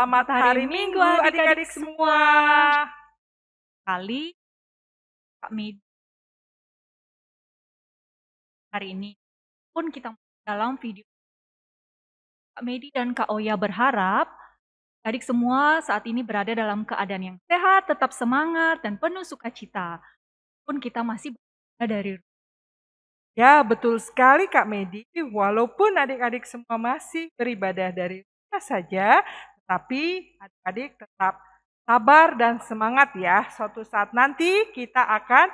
Selamat hari Minggu adik-adik semua. Kali Kak Medi hari ini pun kita dalam video Kak Medi dan Kak Oya berharap adik semua saat ini berada dalam keadaan yang sehat, tetap semangat dan penuh sukacita. Pun kita masih berada dari Ya, betul sekali Kak Medi. Walaupun adik-adik semua masih beribadah dari rumah saja, tetapi adik-adik tetap sabar dan semangat ya. Suatu saat nanti kita akan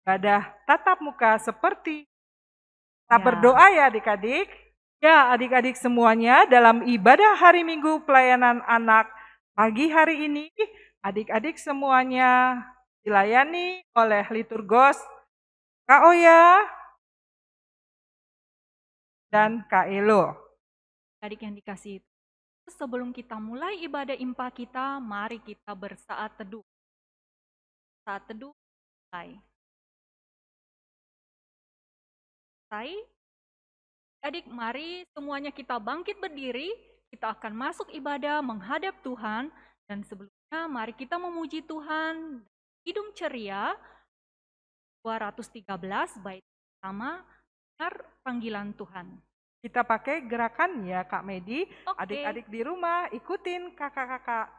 ibadah tatap muka seperti kita berdoa ya adik-adik. Ya, adik-adik semuanya dalam ibadah hari Minggu pelayanan anak pagi hari ini, adik-adik semuanya dilayani oleh liturgos Kak Oya dan Kak Elo. adik yang dikasihi. Sebelum kita mulai ibadah impa kita, mari kita bersaat teduh. Saat teduh mulai. Adik, mari semuanya kita bangkit berdiri, kita akan masuk ibadah menghadap Tuhan, dan sebelumnya mari kita memuji Tuhan. Kidung Ceria 213 bait pertama, dengar panggilan Tuhan. Kita pakai gerakan ya Kak Medi. Adik-adik di rumah ikutin kakak-kakak.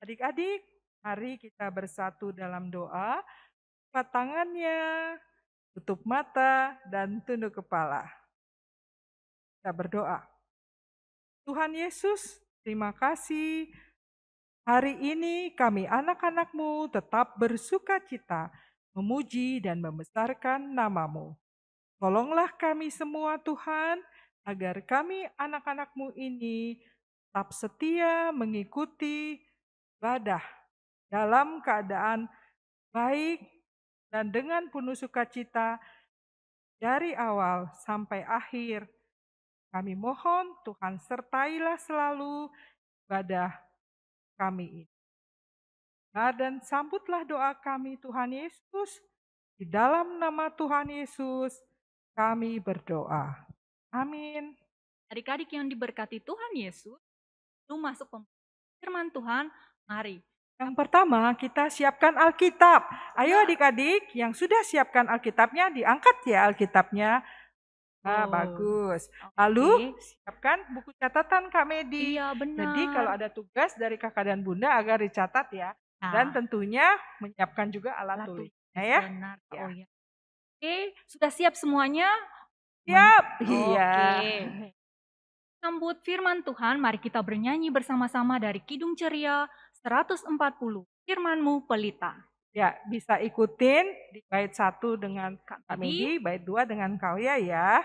Adik-adik, mari kita bersatu dalam doa. Angkat tangannya, tutup mata, dan tunduk kepala. Kita berdoa. Tuhan Yesus, terima kasih. Hari ini kami anak-anak-Mu tetap bersuka cita, memuji dan membesarkan nama-Mu. Tolonglah kami semua Tuhan, agar kami anak-anak-Mu ini tetap setia mengikuti ibadah dalam keadaan baik dan dengan penuh sukacita dari awal sampai akhir. Kami mohon Tuhan sertailah selalu ibadah kami ini. Dan sambutlah doa kami Tuhan Yesus. Di dalam nama Tuhan Yesus kami berdoa. Amin. Adik-adik yang diberkati Tuhan Yesus, itu masuk firman Tuhan, mari. Yang pertama kita siapkan Alkitab. Ayo adik-adik yang sudah siapkan Alkitabnya diangkat ya Alkitabnya. Nah, bagus. Lalu siapkan buku catatan Kak Medi. Iya, benar. Jadi kalau ada tugas dari kakak dan bunda agar dicatat ya. Dan tentunya menyiapkan juga alat tulisnya ya. Benar. Ya. Oh ya. Oke, sudah siap semuanya? Siap. Iya. Sambut firman Tuhan, mari kita bernyanyi bersama-sama dari Kidung Ceria 140. Firman-Mu pelita. Ya, bisa ikutin di bait 1 dengan Kak Medi, bait 2 dengan Kak Oya ya.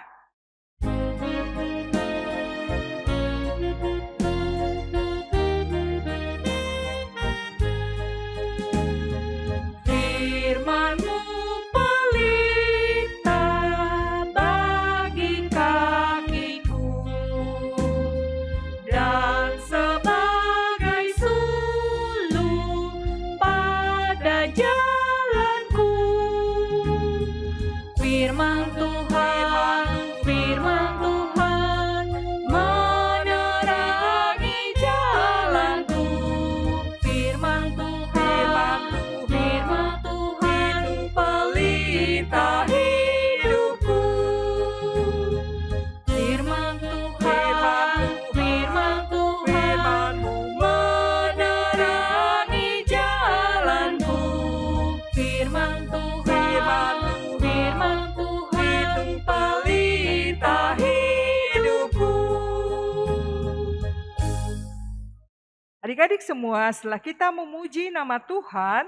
Adik-adik semua, setelah kita memuji nama Tuhan,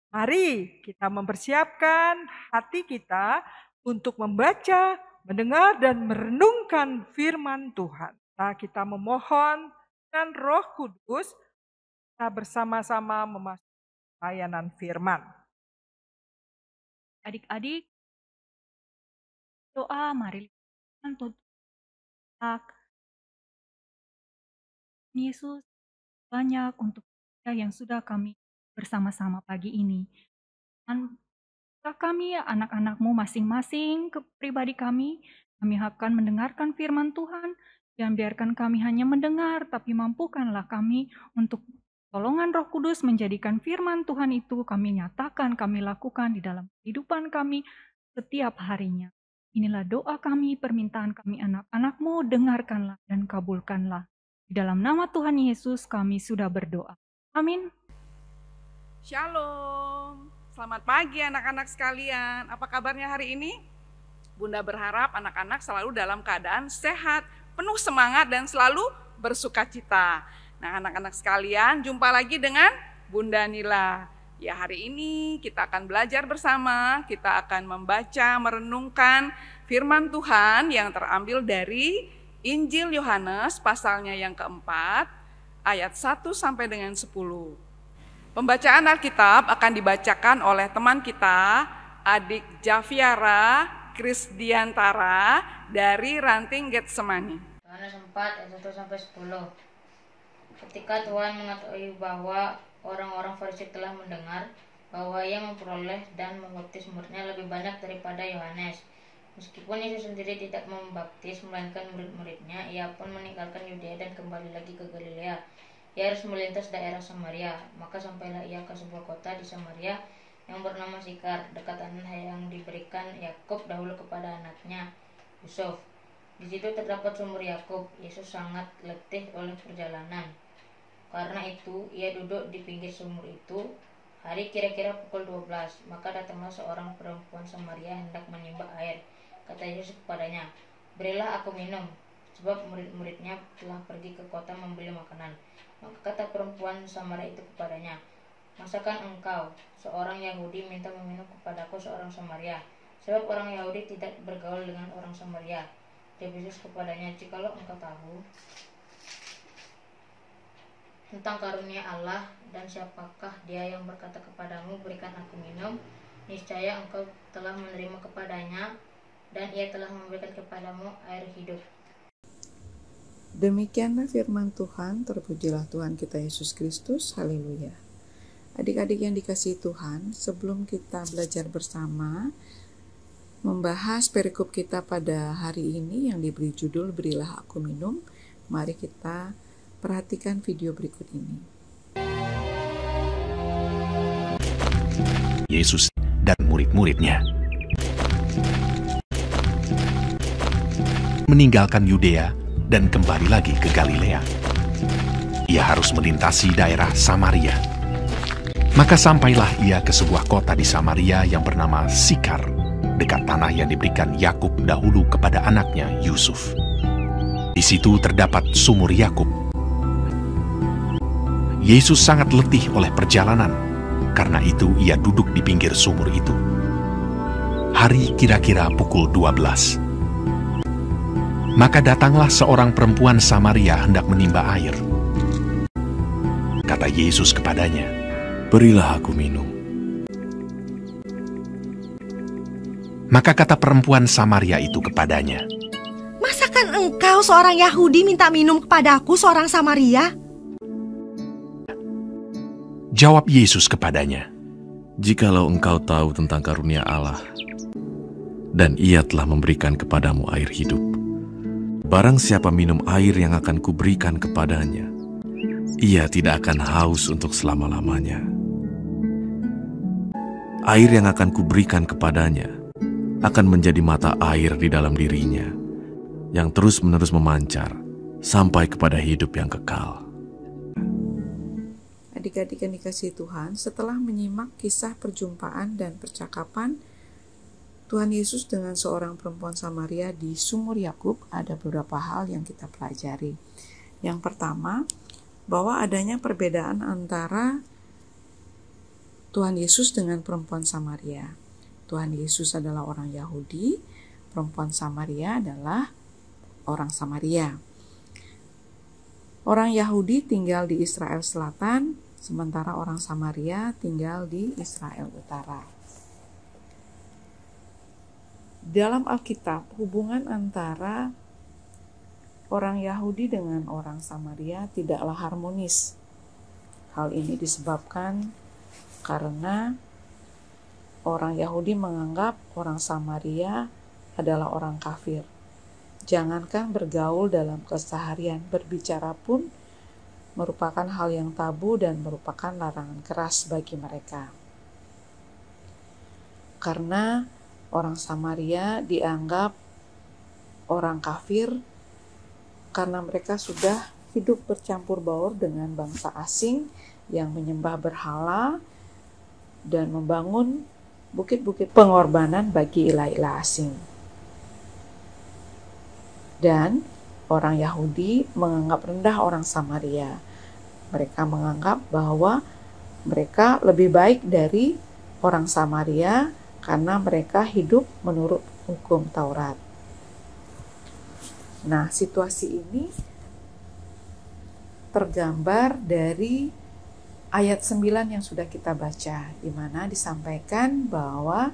mari kita mempersiapkan hati kita untuk membaca mendengar dan merenungkan firman Tuhan. Nah, kita memohon dengan Roh Kudus kita bersama-sama memasuki layanan firman. Adik-adik, doa mari untuk Yesus banyak untuk yang sudah kami bersama-sama pagi ini. Kami, anak-anakmu masing-masing, ke pribadi kami akan mendengarkan firman Tuhan. Jangan biarkan kami hanya mendengar, tapi mampukanlah kami untuk tolongan Roh Kudus menjadikan firman Tuhan itu kami nyatakan, kami lakukan di dalam kehidupan kami setiap harinya. Inilah doa kami, permintaan kami anak-anakmu, dengarkanlah dan kabulkanlah. Di dalam nama Tuhan Yesus kami sudah berdoa. Amin. Shalom. Selamat pagi anak-anak sekalian. Apa kabarnya hari ini? Bunda berharap anak-anak selalu dalam keadaan sehat, penuh semangat dan selalu bersukacita. Nah, anak-anak sekalian, jumpa lagi dengan Bunda Nila. Ya, hari ini kita akan belajar bersama, kita akan membaca, merenungkan firman Tuhan yang terambil dari Injil Yohanes pasalnya yang keempat, ayat 1 sampai dengan 10. Pembacaan Alkitab akan dibacakan oleh teman kita, adik Javiara Krisdiantara dari Ranting Getsemani. Yohanes 4 ayat 1 sampai 10. Ketika Tuhan mengetahui bahwa orang-orang Farisi telah mendengar bahwa ia memperoleh dan membaptis muridnya lebih banyak daripada Yohanes. Meskipun Yesus sendiri tidak membaptis melainkan murid-muridnya, ia pun meninggalkan Yudea dan kembali lagi ke Galilea. Ia harus melintas daerah Samaria, maka sampailah ia ke sebuah kota di Samaria yang bernama Sikar, dekat tanah yang diberikan Yakub dahulu kepada anaknya Yusuf. Di situ terdapat sumur Yakub. Yesus sangat letih oleh perjalanan. Karena itu, ia duduk di pinggir sumur itu. Hari kira-kira pukul 12, maka datanglah seorang perempuan Samaria hendak menimba air. Kata Yesus kepadanya, "Berilah aku minum," sebab murid-muridnya telah pergi ke kota membeli makanan. Maka kata perempuan Samaria itu kepadanya, "Masakan engkau, seorang Yahudi, minta meminum kepadaku seorang Samaria? Sebab orang Yahudi tidak bergaul dengan orang Samaria." Jawab Yesus kepadanya, "Jikalau engkau tahu tentang karunia Allah dan siapakah dia yang berkata kepadamu, berikan aku minum, niscaya engkau telah menerima kepadanya dan ia telah memberikan kepadamu air hidup." Demikianlah firman Tuhan, terpujilah Tuhan kita Yesus Kristus, haleluya. Adik-adik yang dikasihi Tuhan, sebelum kita belajar bersama membahas perikop kita pada hari ini yang diberi judul Berilah Aku Minum, mari kita perhatikan video berikut ini. Yesus dan murid-muridnya meninggalkan Yudea dan kembali lagi ke Galilea. Ia harus melintasi daerah Samaria. Maka sampailah ia ke sebuah kota di Samaria yang bernama Sikar, dekat tanah yang diberikan Yakub dahulu kepada anaknya Yusuf. Di situ terdapat sumur Yakub. Yesus sangat letih oleh perjalanan, karena itu ia duduk di pinggir sumur itu. Hari kira-kira pukul 12. Maka datanglah seorang perempuan Samaria hendak menimba air. Kata Yesus kepadanya, "Berilah aku minum." Maka kata perempuan Samaria itu kepadanya, "Masakan engkau seorang Yahudi minta minum kepadaku seorang Samaria?" Jawab Yesus kepadanya, "Jikalau engkau tahu tentang karunia Allah, dan ia telah memberikan kepadamu air hidup, barang siapa minum air yang akan kuberikan kepadanya, ia tidak akan haus untuk selama-lamanya. Air yang akan kuberikan kepadanya akan menjadi mata air di dalam dirinya, yang terus-menerus memancar sampai kepada hidup yang kekal." Adik-adik yang dikasihi Tuhan, setelah menyimak kisah perjumpaan dan percakapan Tuhan Yesus dengan seorang perempuan Samaria di sumur Yakub, ada beberapa hal yang kita pelajari. Yang pertama, bahwa adanya perbedaan antara Tuhan Yesus dengan perempuan Samaria. Tuhan Yesus adalah orang Yahudi, perempuan Samaria adalah orang Samaria. Orang Yahudi tinggal di Israel Selatan, sementara orang Samaria tinggal di Israel Utara. Dalam Alkitab, hubungan antara orang Yahudi dengan orang Samaria tidaklah harmonis. Hal ini disebabkan karena orang Yahudi menganggap orang Samaria adalah orang kafir. Jangankan bergaul dalam keseharian, berbicara pun merupakan hal yang tabu dan merupakan larangan keras bagi mereka. Karena orang Samaria dianggap orang kafir karena mereka sudah hidup bercampur baur dengan bangsa asing yang menyembah berhala dan membangun bukit-bukit pengorbanan bagi ilah-ilah asing. Dan orang Yahudi menganggap rendah orang Samaria. Mereka menganggap bahwa mereka lebih baik dari orang Samaria karena mereka hidup menurut hukum Taurat. Nah, situasi ini tergambar dari ayat 9 yang sudah kita baca, di mana disampaikan bahwa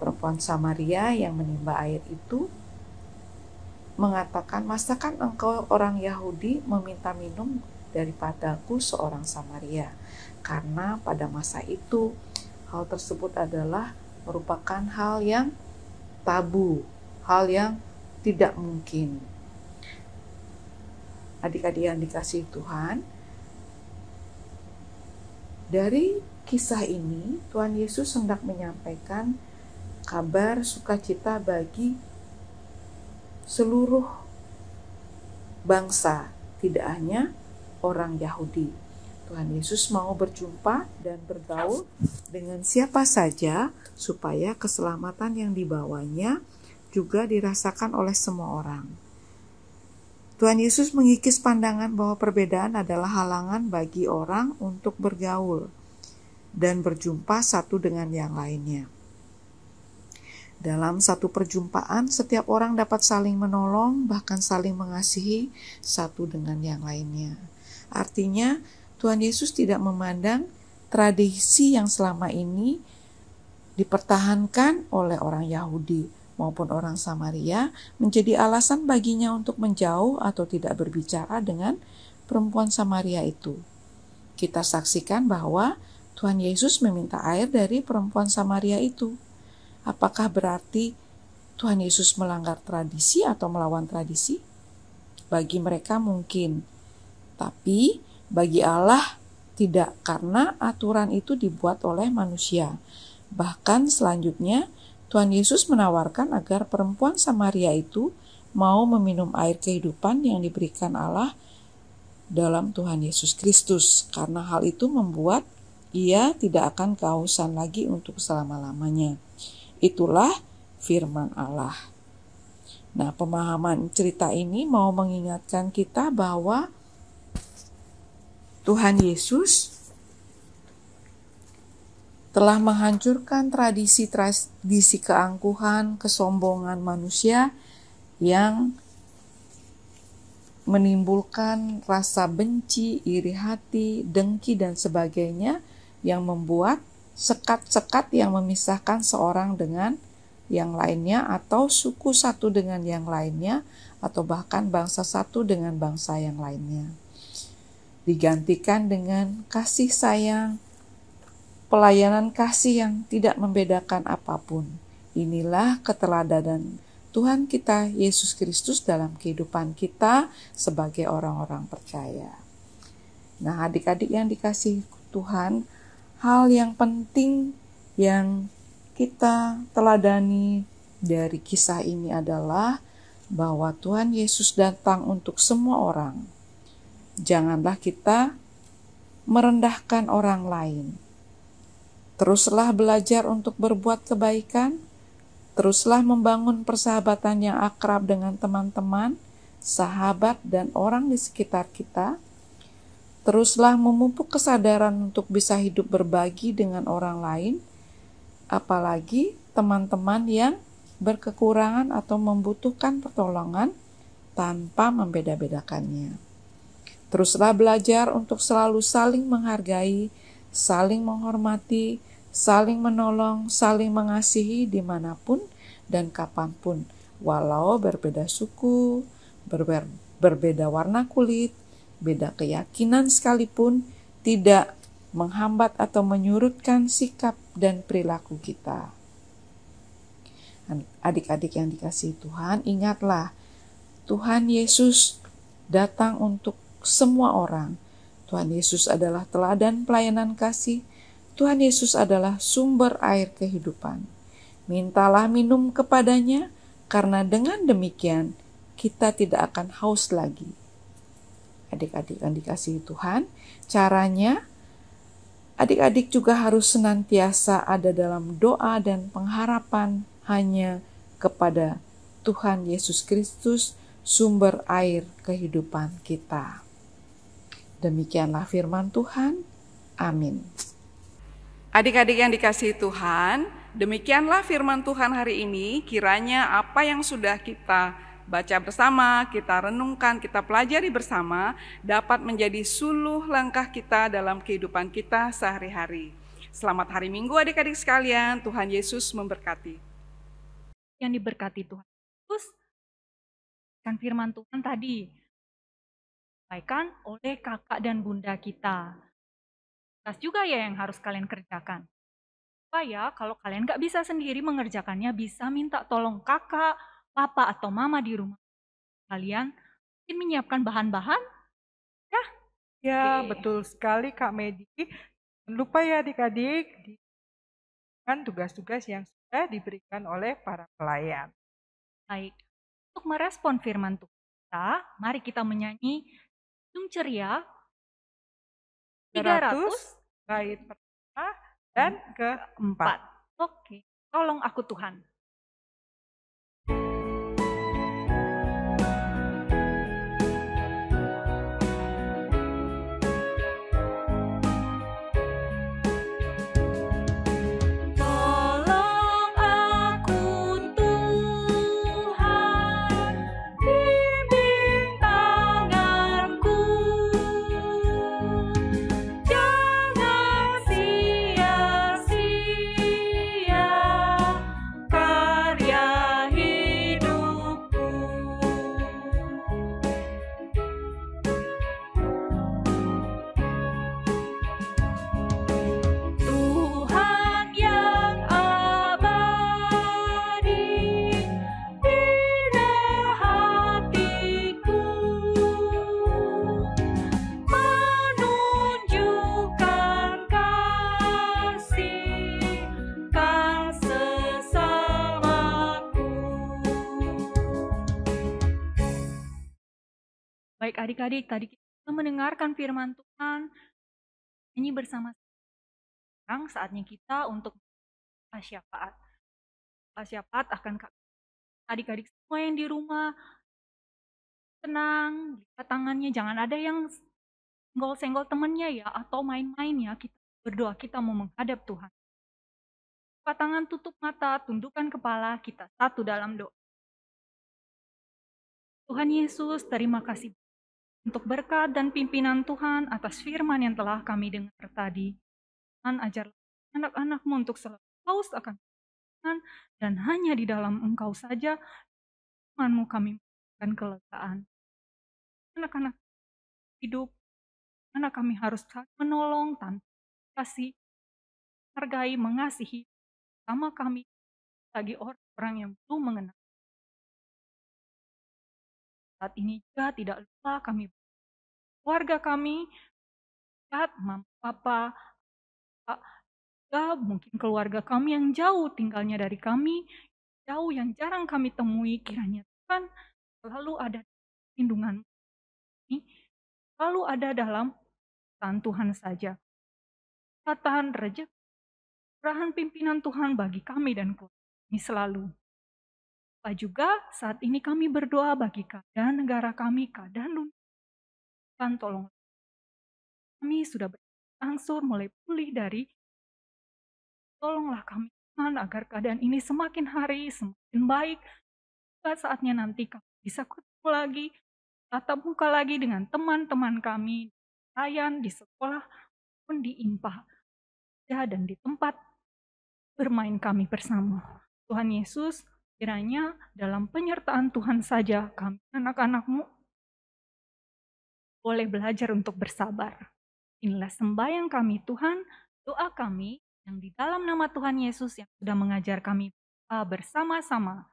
perempuan Samaria yang menimba air itu mengatakan, "Masakan engkau orang Yahudi meminta minum daripadaku seorang Samaria?" Karena pada masa itu hal tersebut adalah merupakan hal yang tabu, hal yang tidak mungkin. Adik-adik yang dikasihi Tuhan, dari kisah ini Tuhan Yesus hendak menyampaikan kabar sukacita bagi seluruh bangsa, tidak hanya orang Yahudi. Tuhan Yesus mau berjumpa dan bergaul dengan siapa saja supaya keselamatan yang dibawanya juga dirasakan oleh semua orang. Tuhan Yesus mengikis pandangan bahwa perbedaan adalah halangan bagi orang untuk bergaul dan berjumpa satu dengan yang lainnya. Dalam satu perjumpaan, setiap orang dapat saling menolong, bahkan saling mengasihi satu dengan yang lainnya. Artinya, Tuhan Yesus tidak memandang tradisi yang selama ini dipertahankan oleh orang Yahudi maupun orang Samaria menjadi alasan baginya untuk menjauh atau tidak berbicara dengan perempuan Samaria itu. Kita saksikan bahwa Tuhan Yesus meminta air dari perempuan Samaria itu. Apakah berarti Tuhan Yesus melanggar tradisi atau melawan tradisi? Bagi mereka mungkin, tapi bagi Allah tidak, karena aturan itu dibuat oleh manusia. Bahkan selanjutnya Tuhan Yesus menawarkan agar perempuan Samaria itu mau meminum air kehidupan yang diberikan Allah dalam Tuhan Yesus Kristus, karena hal itu membuat ia tidak akan kehausan lagi untuk selama-lamanya. Itulah firman Allah. Nah, pemahaman cerita ini mau mengingatkan kita bahwa Tuhan Yesus telah menghancurkan tradisi keangkuhan, kesombongan manusia yang menimbulkan rasa benci, iri hati, dengki, dan sebagainya yang membuat sekat-sekat yang memisahkan seorang dengan yang lainnya, atau suku satu dengan yang lainnya, atau bahkan bangsa satu dengan bangsa yang lainnya. Digantikan dengan kasih sayang, pelayanan kasih yang tidak membedakan apapun. Inilah keteladanan Tuhan kita Yesus Kristus dalam kehidupan kita sebagai orang-orang percaya. Nah, adik-adik yang dikasihi Tuhan, hal yang penting yang kita teladani dari kisah ini adalah bahwa Tuhan Yesus datang untuk semua orang. Janganlah kita merendahkan orang lain. Teruslah belajar untuk berbuat kebaikan. Teruslah membangun persahabatan yang akrab dengan teman-teman, sahabat, dan orang di sekitar kita. Teruslah memupuk kesadaran untuk bisa hidup berbagi dengan orang lain, apalagi teman-teman yang berkekurangan atau membutuhkan pertolongan tanpa membeda-bedakannya. Teruslah belajar untuk selalu saling menghargai, saling menghormati, saling menolong, saling mengasihi dimanapun dan kapanpun, walau berbeda suku, berbeda warna kulit, beda keyakinan sekalipun, tidak menghambat atau menyurutkan sikap dan perilaku kita. Adik-adik yang dikasihi Tuhan, ingatlah, Tuhan Yesus datang untuk semua orang. Tuhan Yesus adalah teladan pelayanan kasih. Tuhan Yesus adalah sumber air kehidupan. Mintalah minum kepadanya, karena dengan demikian kita tidak akan haus lagi. Adik-adik yang dikasihi Tuhan, caranya adik-adik juga harus senantiasa ada dalam doa dan pengharapan hanya kepada Tuhan Yesus Kristus, sumber air kehidupan kita. Demikianlah firman Tuhan. Amin. Adik-adik yang dikasihi Tuhan, demikianlah firman Tuhan hari ini. Kiranya apa yang sudah kita baca bersama, kita renungkan, kita pelajari bersama, dapat menjadi suluh langkah kita dalam kehidupan kita sehari-hari. Selamat hari Minggu adik-adik sekalian, Tuhan Yesus memberkati. Yang diberkati Tuhan Yesus, kan firman Tuhan tadi disampaikan oleh kakak dan bunda kita. Tas juga ya yang harus kalian kerjakan. Supaya kalau kalian gak bisa sendiri mengerjakannya, bisa minta tolong kakak, papa, atau mama di rumah kalian. Mungkin menyiapkan bahan-bahan. Ya, Oke. betul sekali Kak Medi. Jangan lupa ya adik-adik, dengan tugas-tugas yang sudah diberikan oleh para pelayan. Baik, untuk merespon firman Tuhan kita, mari kita menyanyi Jung Ceria 300 bait pertama dan keempat. Oke, tolong aku Tuhan. Baik adik-adik, tadi kita mendengarkan firman Tuhan, ini bersama sekarang saatnya kita untuk syafaat. Syafaat akan adik-adik semua yang di rumah, tenang, lihat tangannya, jangan ada yang senggol-senggol temannya ya, atau main-main ya, kita berdoa, kita mau menghadap Tuhan. Buka tangan, tutup mata, tundukkan kepala, kita satu dalam doa. Tuhan Yesus, terima kasih untuk berkat dan pimpinan Tuhan atas firman yang telah kami dengar tadi. Tuhan, ajarlah anak-anak-Mu untuk selalu haus akan Tuhan, dan hanya di dalam Engkau saja firman-Mu kami memberikan kelegaan. Anak-anak hidup, anak kami harus menolong tanpa kasih, hargai, mengasihi sama kami bagi orang-orang yang belum mengenal. Saat ini juga tidak lupa kami, keluarga kami, mama, papa, mungkin keluarga kami yang jauh tinggalnya dari kami, jauh yang jarang kami temui, kiranya Tuhan selalu ada lindungan ini, selalu ada dalam tangan Tuhan saja. Katakan rezeki, curahan pimpinan Tuhan bagi kami dan keluarga kami selalu. Juga saat ini kami berdoa bagi keadaan negara kami, keadaan dunia. Tuhan tolong kami sudah berangsur mulai pulih dari, tolonglah kami Tuhan, agar keadaan ini semakin hari semakin baik. Saatnya nanti kami bisa ketemu lagi, tatap muka lagi dengan teman-teman kami, layan di sekolah pun di IMPA dan di tempat bermain kami bersama. Tuhan Yesus, kiranya dalam penyertaan Tuhan saja kami anak-anak-Mu boleh belajar untuk bersabar. Inilah sembahyang kami Tuhan, doa kami yang di dalam nama Tuhan Yesus yang sudah mengajar kami bersama-sama.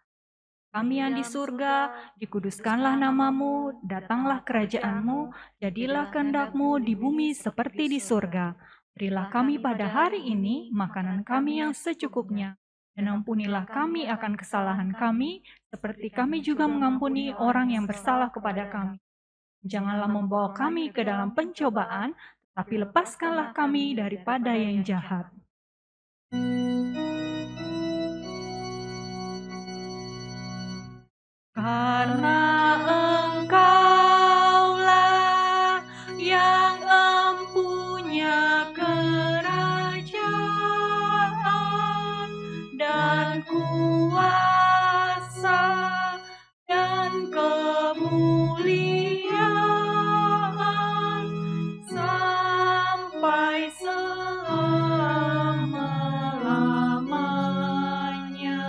Kami yang di surga, dikuduskanlah namamu, datanglah kerajaan-Mu, jadilah kehendak-Mu di bumi seperti di surga. Berilah kami pada hari ini makanan kami yang secukupnya, dan ampunilah kami akan kesalahan kami, seperti kami juga mengampuni orang yang bersalah kepada kami. Janganlah membawa kami ke dalam pencobaan, tapi lepaskanlah kami daripada yang jahat. Karena Engkaulah yang empunya kerajaan dan kuasa dan kemuliaan sampai selama-lamanya.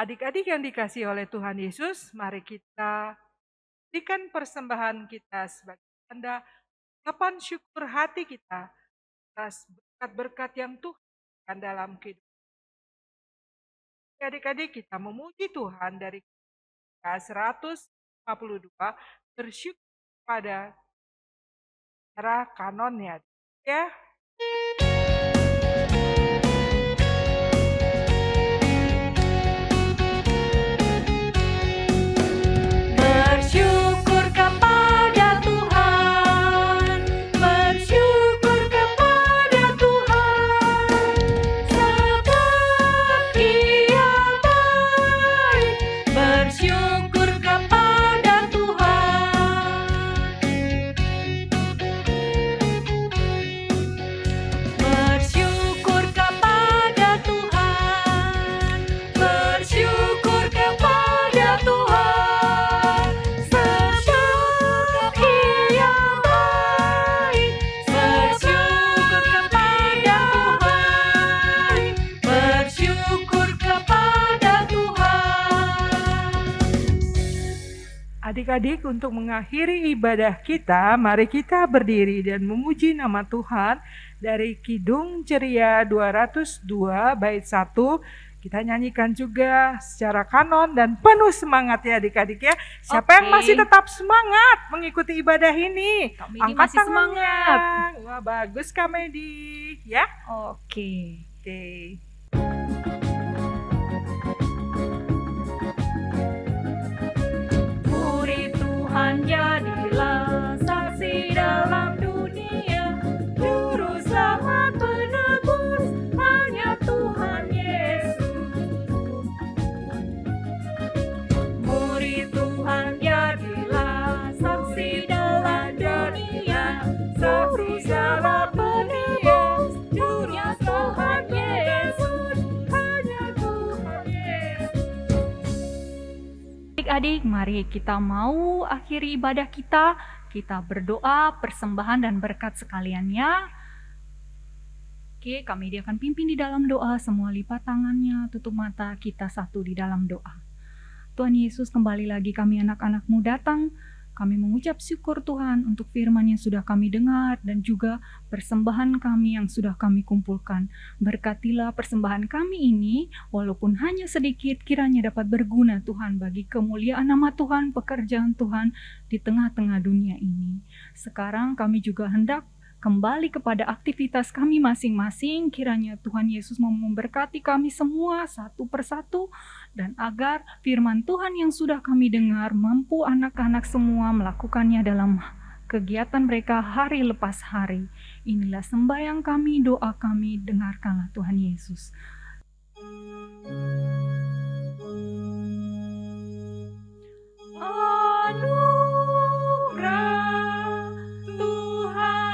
Adik-adik yang dikasihi oleh Tuhan Yesus, mari kita berikan persembahan kita sebagai tanda ungkapan syukur hati kita atas berkat-berkat yang Tuhan berikan dalam kehidupan. Adik-adik, kita memuji Tuhan dari 152, bersyukur pada cara kanonnya. Ya. Bersyukur kepada Tuhan, bersyukur kepada Tuhan, sebab Ia baik. Bersyukur kepada Tuhan, bersyukur kepada Tuhan, bersyukur kepada Tuhan, sebab Ia baik. Bersyukur kepada Tuhan, bersyukur kepada Tuhan. Adik-adik, untuk mengakhiri ibadah kita, mari kita berdiri dan memuji nama Tuhan dari Kidung Ceria 202 bait 1. Kita nyanyikan juga secara kanon dan penuh semangat ya adik-adik ya. Siapa yang masih tetap semangat mengikuti ibadah ini? Kak Medi Angkat masih tangannya. semangat. Wah, bagus Kak Medi ya. Oke. Oke. Murid Tuhan jadilah saksi dalam dunia, juru selamat penebus hanya Tuhan Yesus. Murid Tuhan jadilah saksi dalam dunia, juru selamat penebus dunia Tuhan Yesus, hanya Tuhan Yesus. Adik-adik, mari kita mau akhiri ibadah kita. Kita berdoa, persembahan dan berkat sekalian ya. Oke, kami dia akan pimpin di dalam doa. Semua lipat tangannya, tutup mata, kita satu di dalam doa. Tuhan Yesus, kembali lagi kami anak-anak-Mu datang. Kami mengucap syukur Tuhan untuk firman yang sudah kami dengar dan juga persembahan kami yang sudah kami kumpulkan. Berkatilah persembahan kami ini, walaupun hanya sedikit, kiranya dapat berguna Tuhan bagi kemuliaan nama Tuhan, pekerjaan Tuhan di tengah-tengah dunia ini. Sekarang kami juga hendak kembali kepada aktivitas kami masing-masing. Kiranya Tuhan Yesus memberkati kami semua satu persatu, dan agar firman Tuhan yang sudah kami dengar mampu anak-anak semua melakukannya dalam kegiatan mereka hari lepas hari. Inilah sembahyang kami, doa kami, dengarkanlah Tuhan Yesus. Anugerah Tuhan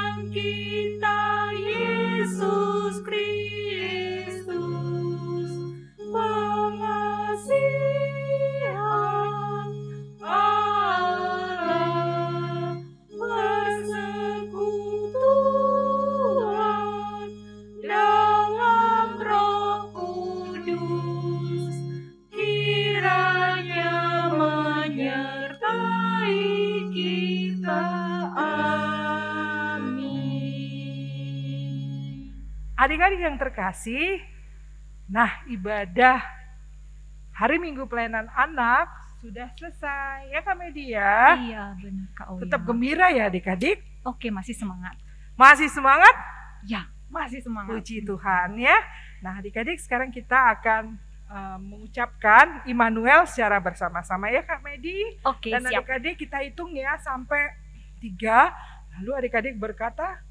adik-adik yang terkasih, nah ibadah hari Minggu pelayanan anak sudah selesai ya Kak Medi ya. Iya benar Kak Oya. Tetap gembira ya adik-adik. Oke, masih semangat. Masih semangat? Ya, masih semangat. Puji Tuhan ya. Nah adik-adik sekarang kita akan mengucapkan Immanuel secara bersama-sama ya Kak Medi. Oke, Dan siap. adik-adik kita hitung ya sampai 3. Lalu adik-adik berkata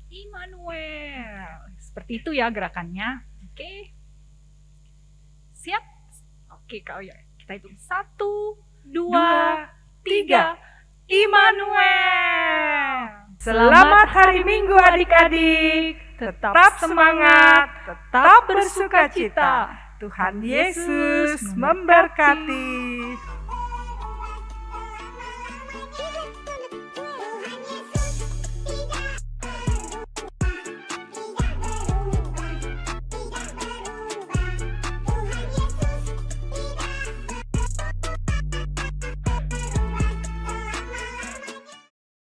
Immanuel. Seperti itu ya gerakannya. Oke. Siap? Oke Kak Oya. Kita hitung 1, 2, 3. Immanuel. Selamat hari Minggu adik-adik. Tetap semangat, tetap bersuka cita. Tuhan Yesus memberkati.